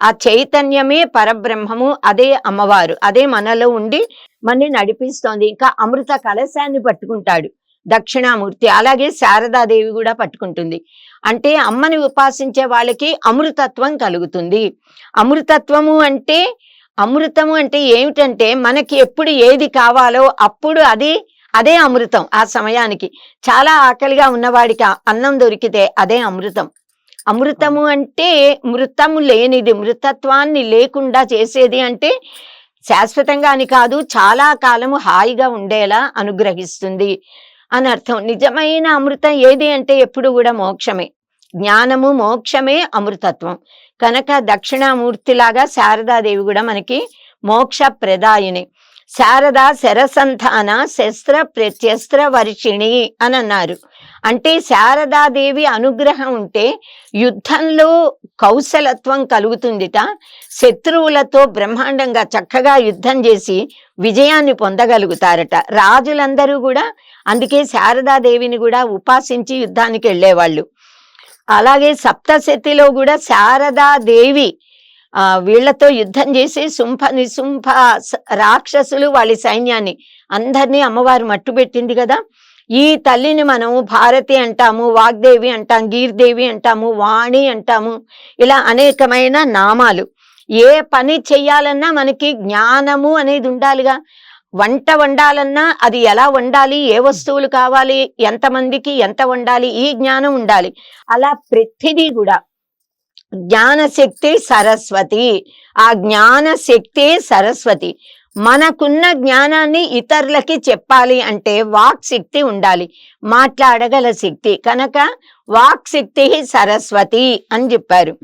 ఆ చైతన్యమే పరబ్రహ్మము, అదే అమ్మవారు, అదే మనలో ఉండి మనని నడిపిస్తోంది. ఇంకా అమృత కలశాన్ని పట్టుకుంటాడు దక్షిణామూర్తి, అలాగే శారదాదేవి కూడా పట్టుకుంటుంది. అంటే అమ్మని ఉపాసించే వాళ్ళకి అమృతత్వం కలుగుతుంది. అమృతత్వము అంటే, అమృతము అంటే ఏమిటంటే మనకి ఎప్పుడు ఏది కావాలో అప్పుడు అదే అమృతం. ఆ సమయానికి చాలా ఆకలిగా ఉన్నవాడికి అన్నం దొరికితే అదే అమృతం. అమృతము అంటే మృతము లేనిది, మృతత్వాన్ని లేకుండా చేసేది, అంటే శాశ్వతంగా అని కాదు, చాలా కాలము హాయిగా ఉండేలా అనుగ్రహిస్తుంది అని అర్థం. నిజమైన అమృతం ఏది అంటే ఎప్పుడు కూడా మోక్షమే. జ్ఞానము మోక్షమే అమృతత్వం. కనుక దక్షిణామూర్తిలాగా శారదాదేవి కూడా మనకి మోక్ష ప్రదాయిని. శారద శరసంధాన శస్త్ర ప్రత్యస్త్ర వర్షిణి అని అన్నారు. అంటే శారదాదేవి అనుగ్రహం ఉంటే యుద్ధంలో కౌశలత్వం కలుగుతుందిట. శత్రువులతో బ్రహ్మాండంగా చక్కగా యుద్ధం చేసి విజయాన్ని పొందగలుగుతారట. రాజులందరూ కూడా అందుకే శారదాదేవిని కూడా ఉపాసించి యుద్ధానికి వెళ్ళేవాళ్ళు. అలాగే సప్తశతిలో కూడా శారదాదేవి వీళ్లతో యుద్ధం చేసి శుంభ నిశుంభ రాక్షసులు వాళ్ళ సైన్యాన్ని అందరినీ అమ్మవారు మట్టుబెట్టింది కదా. ఈ తల్లిని మనం భారతి అంటాము, వాగ్దేవి అంటాం, గీర్దేవి అంటాము, వాణి అంటాము, ఇలా అనేకమైన నామాలు. ఏ పని చెయ్యాలన్నా మనకి జ్ఞానము అనేది ఉండాలిగా. వంట వండాలన్నా అది ఎలా వండాలి, ఏ వస్తువులు కావాలి, ఎంతమందికి ఎంత వండాలి, ఈ జ్ఞానం ఉండాలి. అలా ప్రతిదీ కూడా జ్ఞానశక్తి సరస్వతి. ఆ జ్ఞానశక్తి సరస్వతి. మనకున్న జ్ఞానాన్ని ఇతరులకి చెప్పాలి అంటే వాక్ శక్తి ఉండాలి, మాట్లాడగల శక్తి. కనుక వాక్ శక్తి సరస్వతి అని చెప్పారు.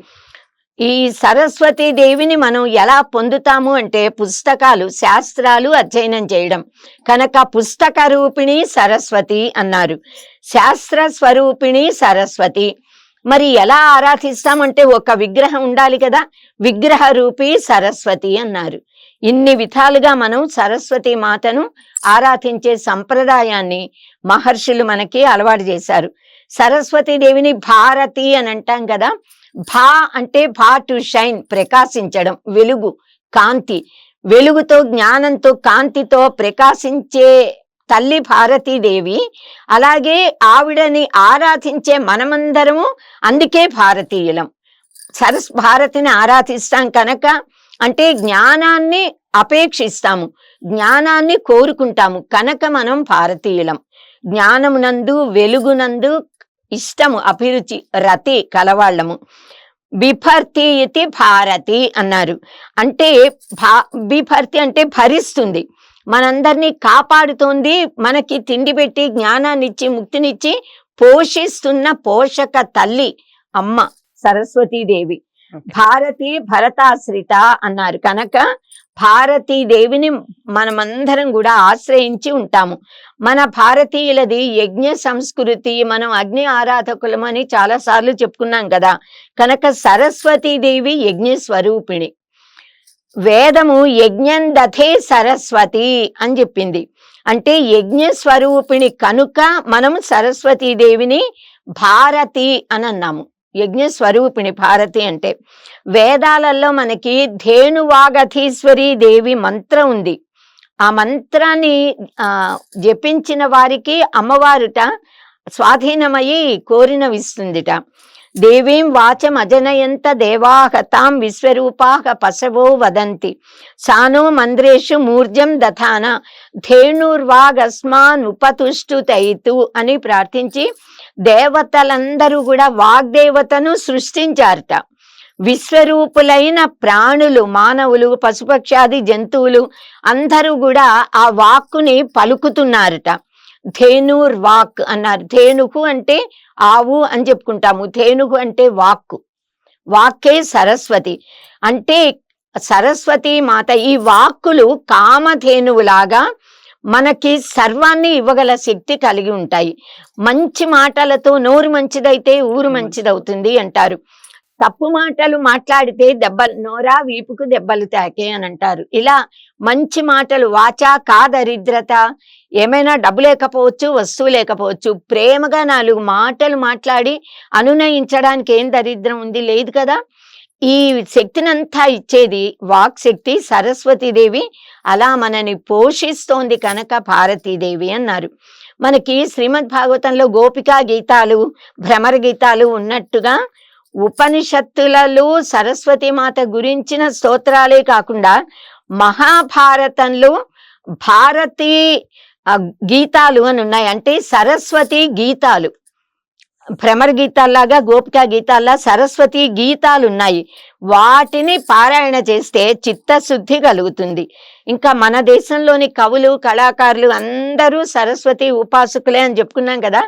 ఈ సరస్వతి దేవిని మనం ఎలా పొందుతాము అంటే పుస్తకాలు, శాస్త్రాలు అధ్యయనం చేయడం. కనుక పుస్తక రూపిణి సరస్వతి అన్నారు, శాస్త్ర స్వరూపిణి సరస్వతి. మరి ఎలా ఆరాధిస్తామంటే ఒక విగ్రహం ఉండాలి కదా, విగ్రహ రూపి సరస్వతి అన్నారు. ఇన్ని విధాలుగా మనం సరస్వతి మాతను ఆరాధించే సంప్రదాయాన్ని మహర్షులు మనకి అలవాటు చేశారు. సరస్వతి దేవిని భారతి అని అంటాం కదా. భా అంటే భా టు షైన్, ప్రకాశించడం, వెలుగు, కాంతి. వెలుగుతో, జ్ఞానంతో, కాంతితో ప్రకాశించే తల్లి భారతీదేవి. అలాగే ఆవిడని ఆరాధించే మనమందరము అందుకే భారతీయులం. భారతిని ఆరాధిస్తాం కనుక, అంటే జ్ఞానాన్ని అపేక్షిస్తాము, జ్ఞానాన్ని కోరుకుంటాము కనుక మనం భారతీయులం. జ్ఞానమునందు, వెలుగునందు ఇష్టము, అభిరుచి, రతి కలవాళ్ళము. బిభర్తి ఇది భారతి అన్నారు. అంటే బిభర్తి అంటే భరిస్తుంది, మనందరినీ కాపాడుతోంది, మనకి తిండి పెట్టి జ్ఞానాన్నిచ్చి ముక్తినిచ్చి పోషిస్తున్న పోషక తల్లి అమ్మ సరస్వతీదేవి. భారతి భరతాశ్రిత అన్నారు. కనుక భారతీదేవిని మనమందరం కూడా ఆశ్రయించి ఉంటాము. మన భారతీయులది యజ్ఞ సంస్కృతి, మనం అగ్ని ఆరాధకులమని చాలాసార్లు చెప్పుకున్నాం కదా. కనుక సరస్వతీదేవి యజ్ఞ స్వరూపిణి. వేదము యజ్ఞం దధే సరస్వతి అని చెప్పింది. అంటే యజ్ఞ స్వరూపిణి కనుక మనం సరస్వతీదేవిని భారతి అని అన్నాము. యజ్ఞ స్వరూపిణి భారతి అంటే. వేదాలలో మనకి ధేనువాగధీశ్వరి దేవి మంత్రం ఉంది. ఆ మంత్రాన్ని జపించిన వారికి అమ్మవారుట స్వాధీనమయ్యి కోరినవిస్తుందిట. దేవీం వాచం అజనయంత దేవాహ తాం విశ్వరూపాహ పశవో వదంతి సానో మంద్రేషు మూర్జం దథాన ధేనుర్వాగస్మాన్ ఉపతుష్టుతైతు అని ప్రార్థించి దేవతలందరూ కూడా వాగ్దేవతను సృష్టించారట. విశ్వరూపులైన ప్రాణులు, మానవులు, పశుపక్షాది జంతువులు అందరూ కూడా ఆ వాక్కుని పలుకుతున్నారట. ధేనుర్ వాక్ అన్నారు. ధేనుకు అంటే ఆవు అని చెప్పుకుంటాము, ధేనుకు అంటే వాక్కు. వాక్కే సరస్వతి. అంటే సరస్వతి మాత ఈ వాక్కులు కామధేనువులాగా మనకి సర్వాన్ని ఇవ్వగల శక్తి కలిగి ఉంటాయి. మంచి మాటలతో నోరు మంచిదైతే ఊరు మంచిదవుతుంది అంటారు. తప్పు మాటలు మాట్లాడితే నోరా వీపుకు దెబ్బలు తాకే అని అంటారు. ఇలా మంచి మాటలు, వాచా కా దరిద్రత, ఏమైనా డబ్బు లేకపోవచ్చు, వస్తువు లేకపోవచ్చు, ప్రేమగా 4 మాటలు మాట్లాడి అనునయించడానికి ఏం దరిద్రం ఉంది? లేదు కదా. ఈ శక్తినంతా ఇచ్చేది వాక్ శక్తి సరస్వతీదేవి. అలా మనని పోషిస్తోంది కనుక భారతీదేవి అన్నారు. మనకి శ్రీమద్ భాగవతంలో గోపికా గీతాలు, భ్రమర గీతాలు ఉన్నట్టుగా ఉపనిషత్తులలో సరస్వతి మాత గురించిన స్తోత్రాలే కాకుండా మహాభారతంలో భారతీ గీతాలు అని ఉన్నాయి. అంటే సరస్వతి గీతాలు, భ్రమర గీతాల్లాగా గోపికా గీతాల్లా సరస్వతి గీతాలు ఉన్నాయి. వాటిని పారాయణ చేస్తే చిత్తశుద్ధి కలుగుతుంది. ఇంకా మన దేశంలోని కవులు, కళాకారులు అందరూ సరస్వతి ఉపాసకులే అని చెప్పుకున్నాం కదా.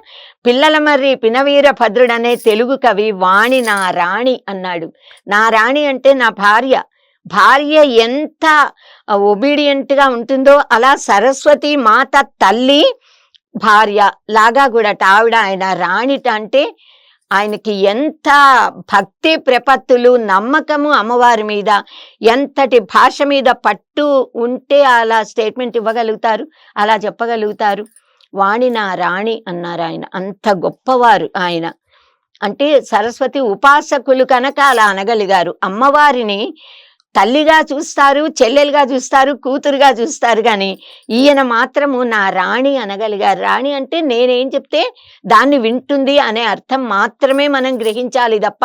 పిల్లలమర్రి పినవీర భద్రుడు అనే తెలుగు కవి వాణి నా రాణి అన్నాడు. నా రాణి అంటే నా భార్య. భార్య ఎంత ఒబీడియంట్ గా ఉంటుందో అలా సరస్వతి మాత తల్లి భార్య లాగా కూడా ఆవిడ. ఆయన రాణిట అంటే ఆయనకి ఎంత భక్తి ప్రపత్తులు, నమ్మకము అమ్మవారి మీద, ఎంతటి భాష మీద పట్టు ఉంటే అలా స్టేట్మెంట్ ఇవ్వగలుగుతారు, అలా చెప్పగలుగుతారు. వాణి నా రాణి అన్నారు ఆయన. అంత గొప్పవారు ఆయన. అంటే సరస్వతి ఉపాసకులు కనుక అలా అనగలిగారు. అమ్మవారిని తల్లిగా చూస్తారు, చెల్లెలుగా చూస్తారు, కూతురుగా చూస్తారు, కానీ ఈయన మాత్రము నా రాణి అనగలిగారు. రాణి అంటే నేనేం చెప్తే దాన్ని వింటుంది అనే అర్థం మాత్రమే మనం గ్రహించాలి తప్ప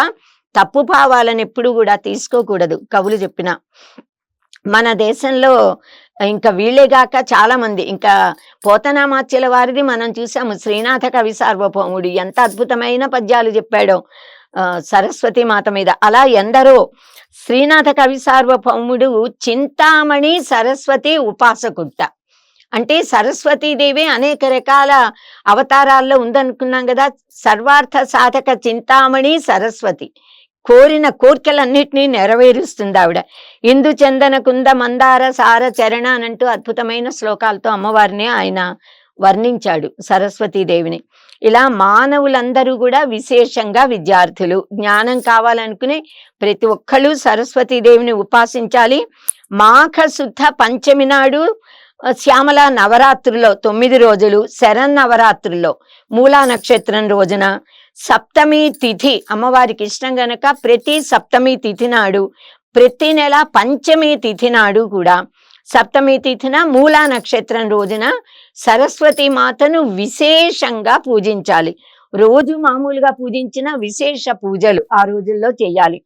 తప్పు భావాలను ఎప్పుడు కూడా తీసుకోకూడదు. కవులు చెప్పిన మన దేశంలో ఇంకా వీళ్ళేగాక చాలా మంది, ఇంకా పోతనామాచ్యుల వారిది మనం చూసాము. శ్రీనాథ కవి సార్వభౌముడు ఎంత అద్భుతమైన పద్యాలు చెప్పాడో సరస్వతి మాత మీద. అలా ఎందరో. శ్రీనాథ కవి సార్వభౌముడు చింతామణి సరస్వతి ఉపాసకుట్ట. అంటే సరస్వతీదేవి అనేక రకాల అవతారాల్లో ఉందనుకున్నాం కదా. సర్వార్థ సాధక చింతామణి సరస్వతి. కోరిన కోర్కెలన్నిటినీ నెరవేరుస్తుంది ఆవిడ. ఇందు చందన కుంద మందార సార చరణ అనంటూ అద్భుతమైన శ్లోకాలతో అమ్మవారిని ఆయన వర్ణించాడు, సరస్వతీదేవిని. ఇలా మానవులందరూ కూడా విశేషంగా విద్యార్థులు, జ్ఞానం కావాలనుకునే ప్రతి ఒక్కళ్ళు సరస్వతీదేవిని ఉపాసించాలి. మాఘ శుద్ధ పంచమి నాడు శ్యామల నవరాత్రుల్లో 9 రోజులు, శరన్నవరాత్రుల్లో మూలా నక్షత్రం రోజున, సప్తమి తిథి అమ్మవారికి ఇష్టం గనక ప్రతి సప్తమి తిథి నాడు, ప్రతి నెల పంచమి తిథి నాడు కూడా, సప్తమి తిథిన మూలా నక్షత్రం రోజున సరస్వతి మాతను విశేషంగా పూజించాలి. రోజు మామూలుగా పూజించిన విశేష పూజలు ఆ రోజుల్లో చేయాలి.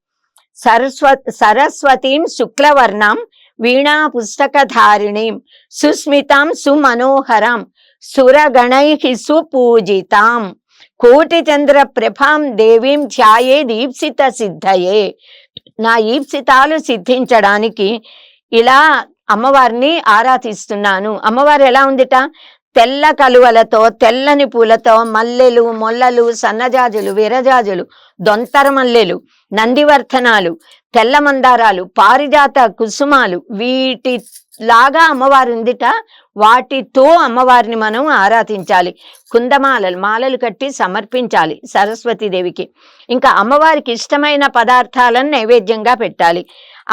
సరస్వతీం శుక్లవర్ణం వీణా పుస్తకధారిణీం సుస్మితాం సుమనోహరాం సురగణైః సుపూజితాం కోటి చంద్ర ప్రభాం దేవీం ధ్యాయే దీప్సిత సిద్ధయే. నా ఈప్సితాలు సిద్ధించడానికి ఇలా అమ్మవారిని ఆరాధిస్తున్నాను. అమ్మవారు ఎలా ఉందిట? తెల్ల కలువలతో, తెల్లని పూలతో, మల్లెలు, మొల్లలు, సన్నజాజులు, విరజాజులు, దొంతర మల్లెలు, నందివర్ధనాలు, తెల్ల మందారాలు, పారిజాత కుసుమాలు, వీటిలాగా అమ్మవారు ఉందిట. వాటితో అమ్మవారిని మనం ఆరాధించాలి. మాలలు కట్టి సమర్పించాలి సరస్వతీదేవికి. ఇంకా అమ్మవారికి ఇష్టమైన పదార్థాలను నైవేద్యంగా పెట్టాలి.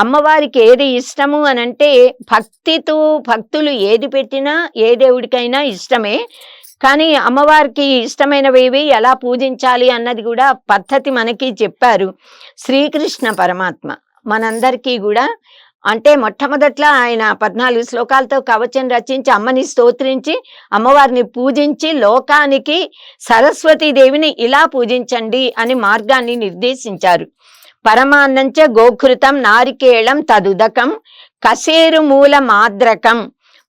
అమ్మవారికి ఏది ఇష్టము అనంటే భక్తితో, భక్తులు ఏది పెట్టినా ఏ దేవుడికైనా ఇష్టమే. కానీ అమ్మవారికి ఇష్టమైనవేవి ఎలా పూజించాలి అన్నది కూడా పద్ధతి మనకి చెప్పారు శ్రీకృష్ణ పరమాత్మ. మనందరికీ కూడా అంటే మొట్టమొదట్లో ఆయన 14 శ్లోకాలతో కవచం రచించి అమ్మని స్తోత్రించి అమ్మవారిని పూజించి లోకానికి సరస్వతీదేవిని ఇలా పూజించండి అని మార్గాన్ని నిర్దేశించారు. పరమాన్నంచ గోఘృతం నారికేళం తదుదకం కసేరు మూల మాద్రకం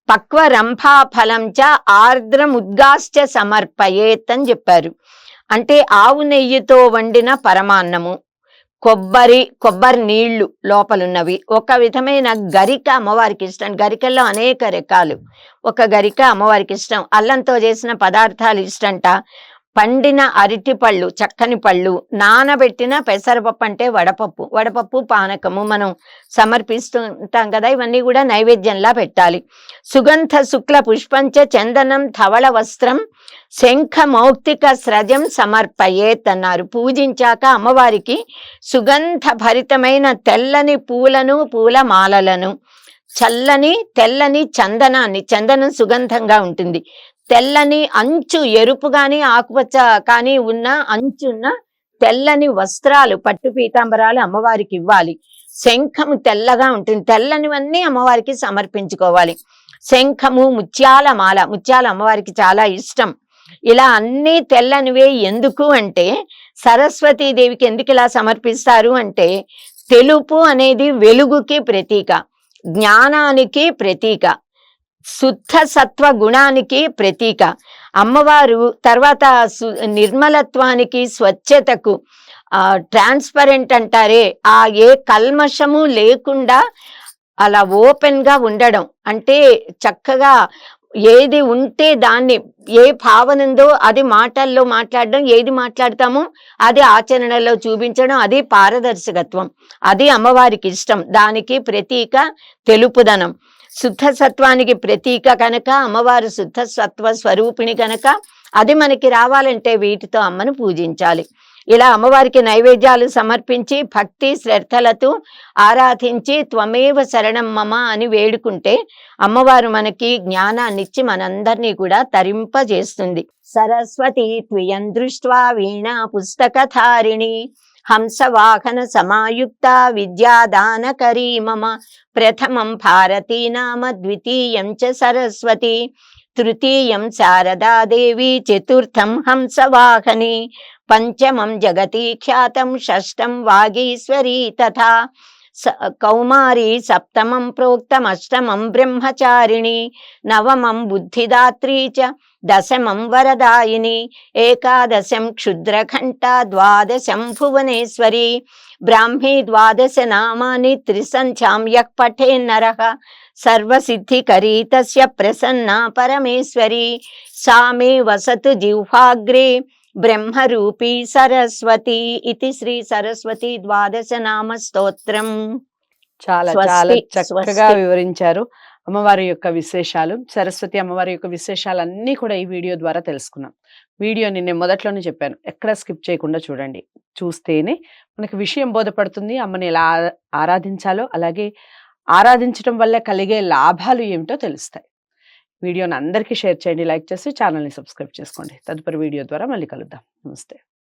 పక్వ రంభాఫలం చ ఆర్ద్రముద్గాశ్చ సమర్పయేత్ అని చెప్పారు. అంటే ఆవు నెయ్యితో వండిన పరమాన్నము, కొబ్బరి నీళ్లు లోపలున్నవి, ఒక విధమైన గరిక అమ్మవారికి ఇష్టం. గరికల్లో అనేక రకాలు, ఒక గరిక అమ్మవారికి ఇష్టం. అల్లంతో చేసిన పదార్థాలు ఇష్టంట. పండిన అరటి పళ్ళు, చక్కని పళ్ళు, నానబెట్టిన పెసరపప్పు అంటే వడపప్పు పానకము మనం సమర్పిస్తుంటాం కదా, ఇవన్నీ కూడా నైవేద్యంలా పెట్టాలి. సుగంధ శుక్ల పుష్పంచ చందనం ధవళ వస్త్రం శంఖ మౌక్తిక స్రజం సమర్పయేత్ అన్నారు. పూజించాక అమ్మవారికి సుగంధ భరితమైన తెల్లని పూలను, పూల మాలలను, చల్లని తెల్లని చందనం సుగంధంగా ఉంటుంది. తెల్లని అంచు ఎరుపు గాని ఆకుపచ్చ కానీ ఉన్న అంచున్న తెల్లని వస్త్రాలు, పట్టు పీతాంబరాలు అమ్మవారికి ఇవ్వాలి. శంఖము తెల్లగా ఉంటుంది, తెల్లనివన్నీ అమ్మవారికి సమర్పించుకోవాలి. శంఖము, ముత్యాల మాల, ముత్యాలు అమ్మవారికి చాలా ఇష్టం. ఇలా అన్ని తెల్లనివే. ఎందుకు అంటే సరస్వతీదేవికి ఎందుకు ఇలా సమర్పిస్తారు అంటే, తెలుపు అనేది వెలుగుకి ప్రతీక, జ్ఞానానికి ప్రతీక, శుద్ధ సత్వ గుణానికి ప్రతీక. అమ్మవారు తర్వాత నిర్మలత్వానికి, స్వచ్ఛతకు, ట్రాన్స్పరెంట్ అంటారే, ఆ ఏ కల్మషము లేకుండా అలా ఓపెన్ గా ఉండడం అంటే, చక్కగా ఏది ఉంటే దాన్ని, ఏ భావన ఉందో అది మాటల్లో మాట్లాడడం, ఏది మాట్లాడతామో అది ఆచరణలో చూపించడం, అది పారదర్శకత్వం. అది అమ్మవారికి ఇష్టం. దానికి ప్రతీక తెలుపుదనం. శుద్ధ సత్వానికి ప్రతీక కనుక అమ్మవారు శుద్ధ సత్వ స్వరూపిణి కనుక అది మనకి రావాలంటే వీటితో అమ్మను పూజించాలి. ఇలా అమ్మవారికి నైవేద్యాలు సమర్పించి భక్తి శ్రద్ధలతో ఆరాధించి త్వమేవ శరణం మమ అని వేడుకుంటే అమ్మవారు మనకి జ్ఞానాన్నిచ్చి మనందరినీ కూడా తరింపజేస్తుంది. సరస్వతి త్వయం దృష్ట్వా వీణా పుస్తకధారిణి హంసవాహన సమాయుక్త విద్యాదానకరీ మమ ప్రథమం భారతీ నామ ద్వితీయం చ సరస్వతి తృతీయం శారదాదేవి చతుర్థం హంసవాహని పంచమం జగతి ఖ్యాతం షష్టం వాగీశ్వరీ తథా కౌమారి సప్తమం ప్రోక్తం అష్టమం బ్రహ్మచారిణి నవమం బుద్ధిదాత్రీ చ దశమం వరదాయిని ఏకాదశం క్షుద్రఘంట ద్వాదశం భువనేశ్వరి బ్రాహ్మీ ద్వాదశ నామాని త్రిసంఖ్యాం యః పఠేన్నరః సర్వసిద్ధికరీ తస్య ప్రసన్నా పరమేశ్వరి సా మే వసతు జిహ్వాగ్రే బ్రహ్మరూపీ సరస్వతి. ఇది శ్రీ సరస్వతి ద్వాదశ నామ స్తోత్రం. చాలా చక్కగా వివరించారు అమ్మవారి యొక్క విశేషాలు. సరస్వతి అమ్మవారి యొక్క విశేషాలన్నీ కూడా ఈ వీడియో ద్వారా తెలుసుకున్నాం. వీడియోని నేను మొదట్లోనే చెప్పాను, ఎక్కడ స్కిప్ చేయకుండా చూడండి. చూస్తేనే మనకి విషయం బోధపడుతుంది. అమ్మని ఎలా ఆరాధించాలో, అలాగే ఆరాధించడం వల్ల కలిగే లాభాలు ఏమిటో తెలుస్తాయి. వీడియోని అందరికీ షేర్ చేయండి, లైక్ చేసి ఛానల్ని సబ్స్క్రైబ్ చేసుకోండి. తదుపరి వీడియో ద్వారా మళ్ళీ కలుద్దాం. నమస్తే.